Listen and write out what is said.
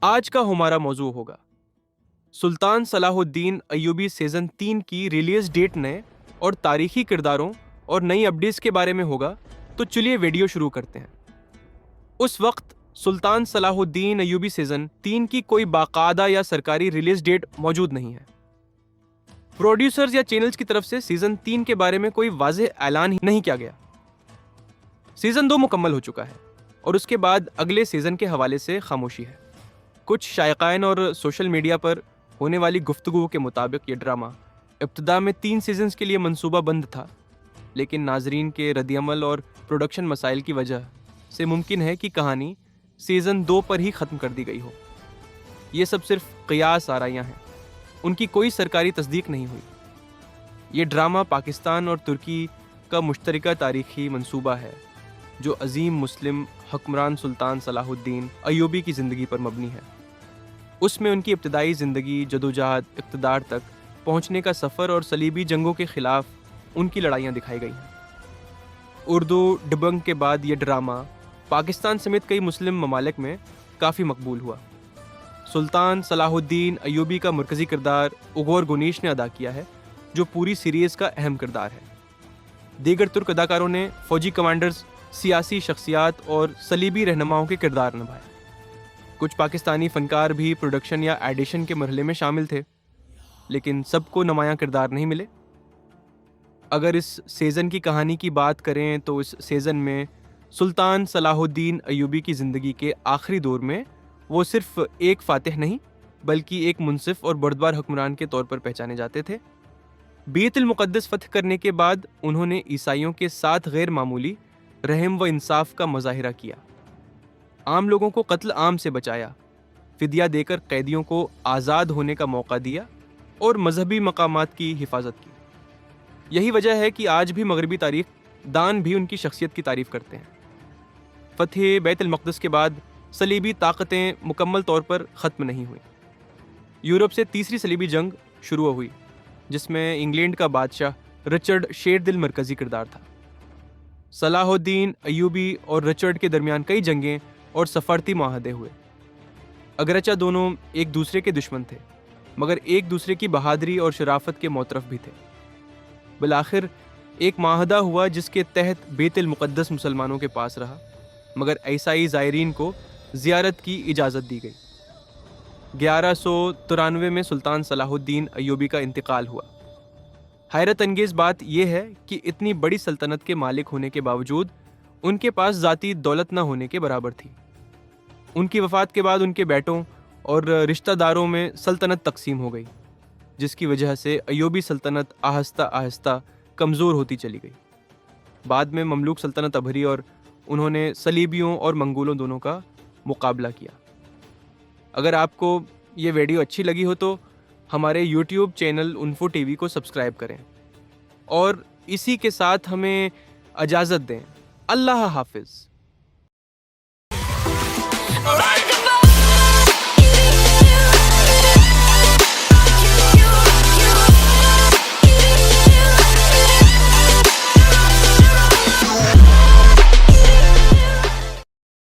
آج کا ہمارا موضوع ہوگا سلطان صلاح الدین ایوبی سیزن 3 کی ریلیز ڈیٹ نئے اور تاریخی کرداروں اور نئی اپڈیٹس کے بارے میں ہوگا، تو چلیے ویڈیو شروع کرتے ہیں۔ اس وقت سلطان صلاح الدین ایوبی سیزن 3 کی کوئی باقاعدہ یا سرکاری ریلیز ڈیٹ موجود نہیں ہے۔ پروڈیوسرز یا چینلز کی طرف سے سیزن 3 کے بارے میں کوئی واضح اعلان ہی نہیں کیا گیا۔ سیزن 2 مکمل ہو چکا ہے اور اس کے بعد اگلے سیزن کے حوالے سے خاموشی ہے۔ کچھ شائقین اور سوشل میڈیا پر ہونے والی گفتگو کے مطابق یہ ڈرامہ ابتدا میں 3 سیزنز کے لیے منصوبہ بند تھا، لیکن ناظرین کے رد عمل اور پروڈکشن مسائل کی وجہ سے ممکن ہے کہ کہانی سیزن 2 پر ہی ختم کر دی گئی ہو۔ یہ سب صرف قیاس آرائیاں ہیں، ان کی کوئی سرکاری تصدیق نہیں ہوئی۔ یہ ڈرامہ پاکستان اور ترکی کا مشترکہ تاریخی منصوبہ ہے جو عظیم مسلم حکمران سلطان صلاح الدین ایوبی کی زندگی پر مبنی ہے۔ اس میں ان کی ابتدائی زندگی، جدوجہد، اقتدار تک پہنچنے کا سفر اور صلیبی جنگوں کے خلاف ان کی لڑائیاں دکھائی گئی ہیں۔ اردو ڈبنگ کے بعد یہ ڈرامہ پاکستان سمیت کئی مسلم ممالک میں کافی مقبول ہوا۔ سلطان صلاح الدین ایوبی کا مرکزی کردار اغور گنیش نے ادا کیا ہے، جو پوری سیریز کا اہم کردار ہے۔ دیگر ترک اداکاروں نے فوجی کمانڈرز، سیاسی شخصیات اور صلیبی رہنماؤں کے کردار نبھائے۔ کچھ پاکستانی فنکار بھی پروڈکشن یا ایڈیشن کے مرحلے میں شامل تھے، لیکن سب کو نمایاں کردار نہیں ملے۔ اگر اس سیزن کی کہانی کی بات کریں تو اس سیزن میں سلطان صلاح الدین ایوبی کی زندگی کے آخری دور میں وہ صرف ایک فاتح نہیں بلکہ ایک منصف اور بردبار حکمران کے طور پر پہچانے جاتے تھے۔ بیت المقدس فتح کرنے کے بعد انہوں نے عیسائیوں کے ساتھ غیر معمولی رحم و انصاف کا مظاہرہ کیا، عام لوگوں کو قتل عام سے بچایا، فدیہ دے کر قیدیوں کو آزاد ہونے کا موقع دیا اور مذہبی مقامات کی حفاظت کی۔ یہی وجہ ہے کہ آج بھی مغربی تاریخ دان بھی ان کی شخصیت کی تعریف کرتے ہیں۔ فتح بیت المقدس کے بعد صلیبی طاقتیں مکمل طور پر ختم نہیں ہوئیں۔ یورپ سے تیسری صلیبی جنگ شروع ہوئی، جس میں انگلینڈ کا بادشاہ رچرڈ شیر دل مرکزی کردار تھا۔ صلاح الدین ایوبی اور رچرڈ کے درمیان کئی جنگیں اور سفارتی معاہدے ہوئے۔ اگرچہ دونوں ایک دوسرے کے دشمن تھے، مگر ایک دوسرے کی بہادری اور شرافت کے معترف بھی تھے۔ بالآخر ایک معاہدہ ہوا جس کے تحت بیت المقدس مسلمانوں کے پاس رہا، مگر عیسائی زائرین کو زیارت کی اجازت دی گئی۔ 1193 میں سلطان صلاح الدین ایوبی کا انتقال ہوا۔ حیرت انگیز بات یہ ہے کہ اتنی بڑی سلطنت کے مالک ہونے کے باوجود ان کے پاس ذاتی دولت نہ ہونے کے برابر تھی۔ ان کی وفات کے بعد ان کے بیٹوں اور رشتہ داروں میں سلطنت تقسیم ہو گئی، جس کی وجہ سے ایوبی سلطنت آہستہ آہستہ کمزور ہوتی چلی گئی۔ بعد میں مملوک سلطنت ابھری اور انہوں نے صلیبیوں اور منگولوں دونوں کا مقابلہ کیا۔ اگر آپ کو یہ ویڈیو اچھی لگی ہو تو ہمارے YouTube channel info T V کو سبسکرائب کریں اور اسی کے ساتھ ہمیں اجازت دیں۔ اللہ حافظ۔